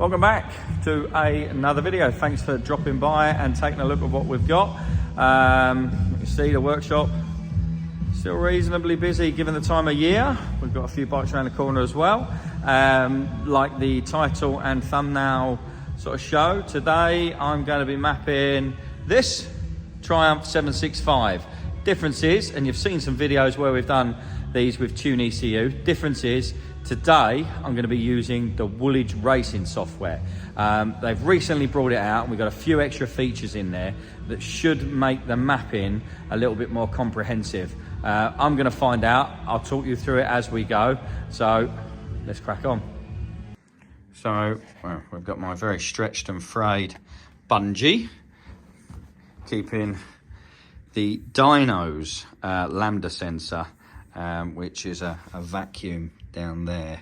Welcome back to another video. Thanks for dropping by and taking a look at what we've got. You can see the workshop still reasonably busy given the time of year. We've got a few bikes around the corner as well. Like the title and thumbnail sort of show, today I'm going to be mapping this Triumph 765. Difference is, and you've seen some videos where we've done these with Tune ECU, difference is today I'm going to be using the Woolich Racing software. They've recently brought it out and we've got a few extra features in there that should make the mapping a little bit more comprehensive. I'm going to find out. I'll talk you through it as we go. So let's crack on. So well, we've got my very stretched and frayed bungee, keeping the dyno's lambda sensor, which is a vacuum down there,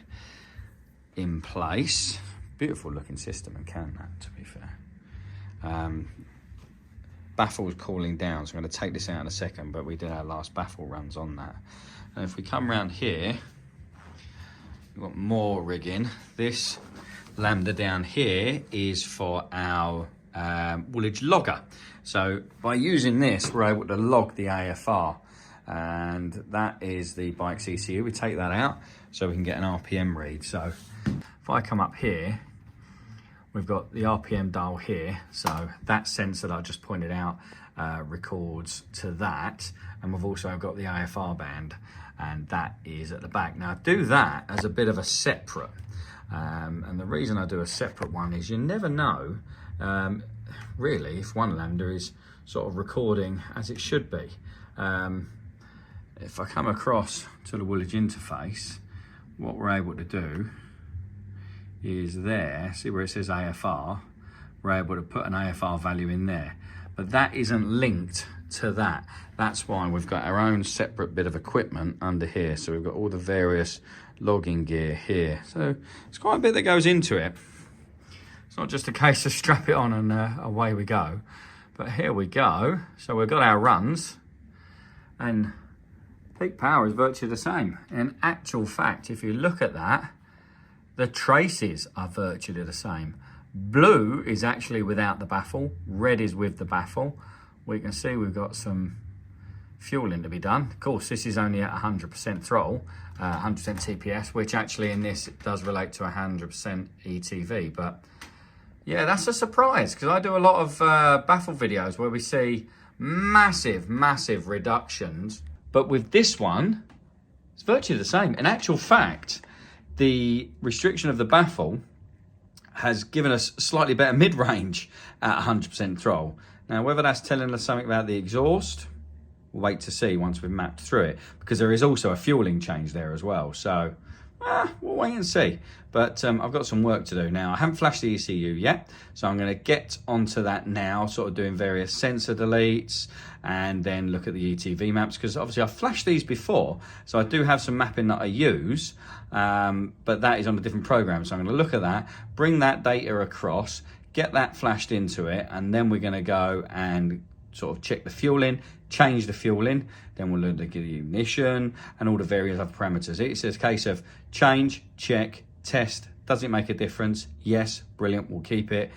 in place. Beautiful looking system and can that, to be fair. Baffle's cooling down, so I'm going to take this out in a second, but we did our last baffle runs on that. And if we come around here, we've got more rigging. This lambda down here is for our Woolich logger. So by using this, we're able to log the AFR, and that is the bike's ECU. We take that out so we can get an RPM read. So if I come up here, we've got the RPM dial here. So that sensor that I just pointed out records to that. And we've also got the AFR band, and that is at the back. Now I do that as a bit of a separate. And the reason I do a separate one is you never know, really, if one lambda is sort of recording as it should be. If I come across to the Woolich interface, what we're able to do is there, see where it says AFR, we're able to put an AFR value in there. But that isn't linked to that. That's why we've got our own separate bit of equipment under here. So we've got all the various logging gear here. So it's quite a bit that goes into it. It's not just a case of strap it on and away we go. But here we go. So we've got our runs, and peak power is virtually the same. In actual fact, if you look at that, the traces are virtually the same. Blue is actually without the baffle, red is with the baffle. We can see we've got some fueling to be done. Of course, this is only at 100% throttle, 100% TPS, which actually in this it does relate to 100% ETV. But yeah, that's a surprise, because I do a lot of baffle videos where we see massive reductions. But with this one, it's virtually the same. In actual fact, the restriction of the baffle has given us slightly better mid-range at 100% throttle. Now, whether that's telling us something about the exhaust, we'll wait to see once we've mapped through it, because there is also a fueling change there as well. So we'll wait and see. But I've got some work to do now. I haven't flashed the ECU yet, so I'm going to get onto that now, sort of doing various sensor deletes and then look at the ETV maps, because obviously I've flashed these before, so I do have some mapping that I use, but that is on a different program. So I'm going to look at that, bring that data across, get that flashed into it, and then we're going to go and sort of check the fueling, change the fueling, then we'll look at the ignition and all the various other parameters. It's a case of change, check, test. Does it make a difference? Yes, brilliant, we'll keep it.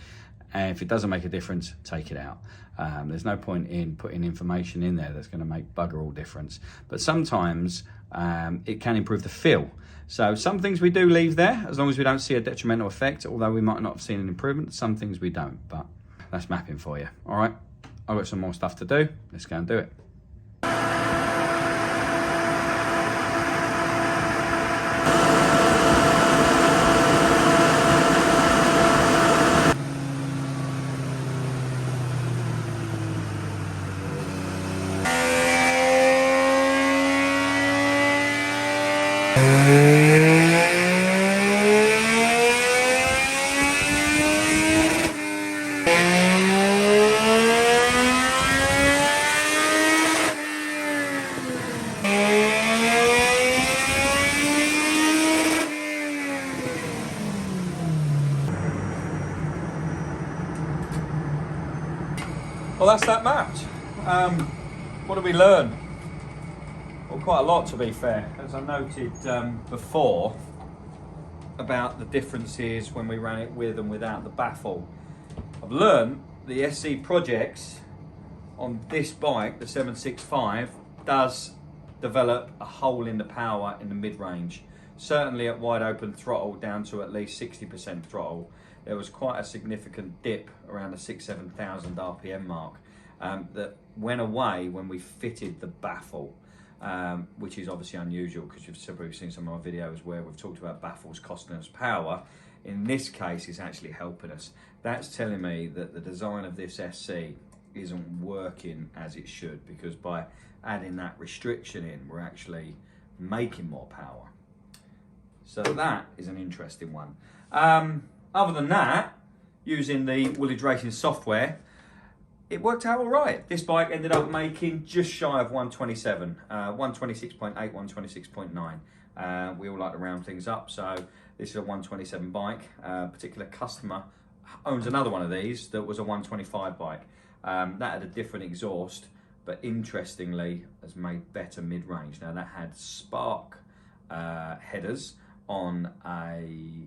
And if it doesn't make a difference, take it out. There's no point in putting information in there that's going to make bugger all difference. But sometimes it can improve the feel. So some things we do leave there, as long as we don't see a detrimental effect, although we might not have seen an improvement. Some things we don't, but that's mapping for you. All right, I've got some more stuff to do. Let's go and do it. Well, that's that mapped. What did we learn? Well, quite a lot, to be fair. As I noted before, about the differences when we ran it with and without the baffle. I've learned the SC projects on this bike, the 765, does develop a hole in the power in the mid-range. Certainly at wide open throttle down to at least 60% throttle, there was quite a significant dip around the 6,000–7,000 RPM mark that went away when we fitted the baffle, which is obviously unusual because you've probably seen some of my videos where we've talked about baffles costing us power. In this case, it's actually helping us. That's telling me that the design of this SC isn't working as it should, because by adding that restriction in, we're actually making more power. So that is an interesting one. Other than that, using the Woolich Racing software, it worked out all right. This bike ended up making just shy of 127, 126.8, 126.9. We all like to round things up, so this is a 127 bike. A particular customer owns another one of these that was a 125 bike. That had a different exhaust, but interestingly has made better mid-range. Now that had spark headers on a,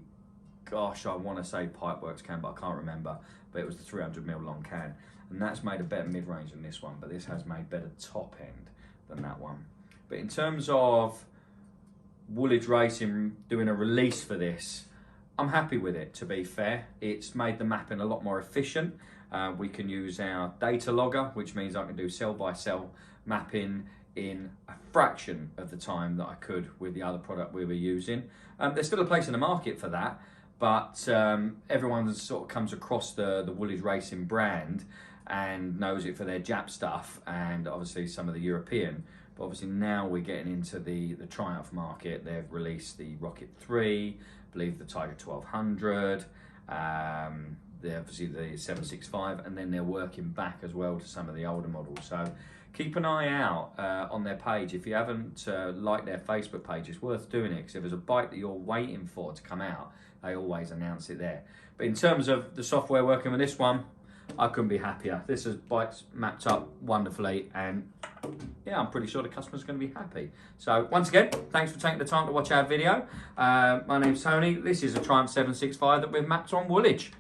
gosh, I want to say Pipeworks can, but I can't remember, but it was the 300mm long can, and that's made a better mid-range than this one, but this has made better top end than that one. But in terms of Woolich Racing doing a release for this, I'm happy with it, to be fair. It's made the mapping a lot more efficient. We can use our data logger, which means I can do cell-by-cell mapping in a fraction of the time that I could with the other product we were using. There's still a place in the market for that, but everyone sort of comes across the Woolich Racing brand and knows it for their Jap stuff, and obviously some of the European. But obviously now we're getting into the Triumph market. They've released the Rocket 3, I believe the Tiger 1200, obviously the 765, and then they're working back as well to some of the older models. So keep an eye out on their page. If you haven't liked their Facebook page, it's worth doing it, because if there's a bike that you're waiting for to come out, they always announce it there. But in terms of the software working with this one, I couldn't be happier. This is bike's mapped up wonderfully, and yeah, I'm pretty sure the customer's going to be happy. So once again, thanks for taking the time to watch our video. My name's Tony. This is a Triumph 765 that we've mapped on Woolich.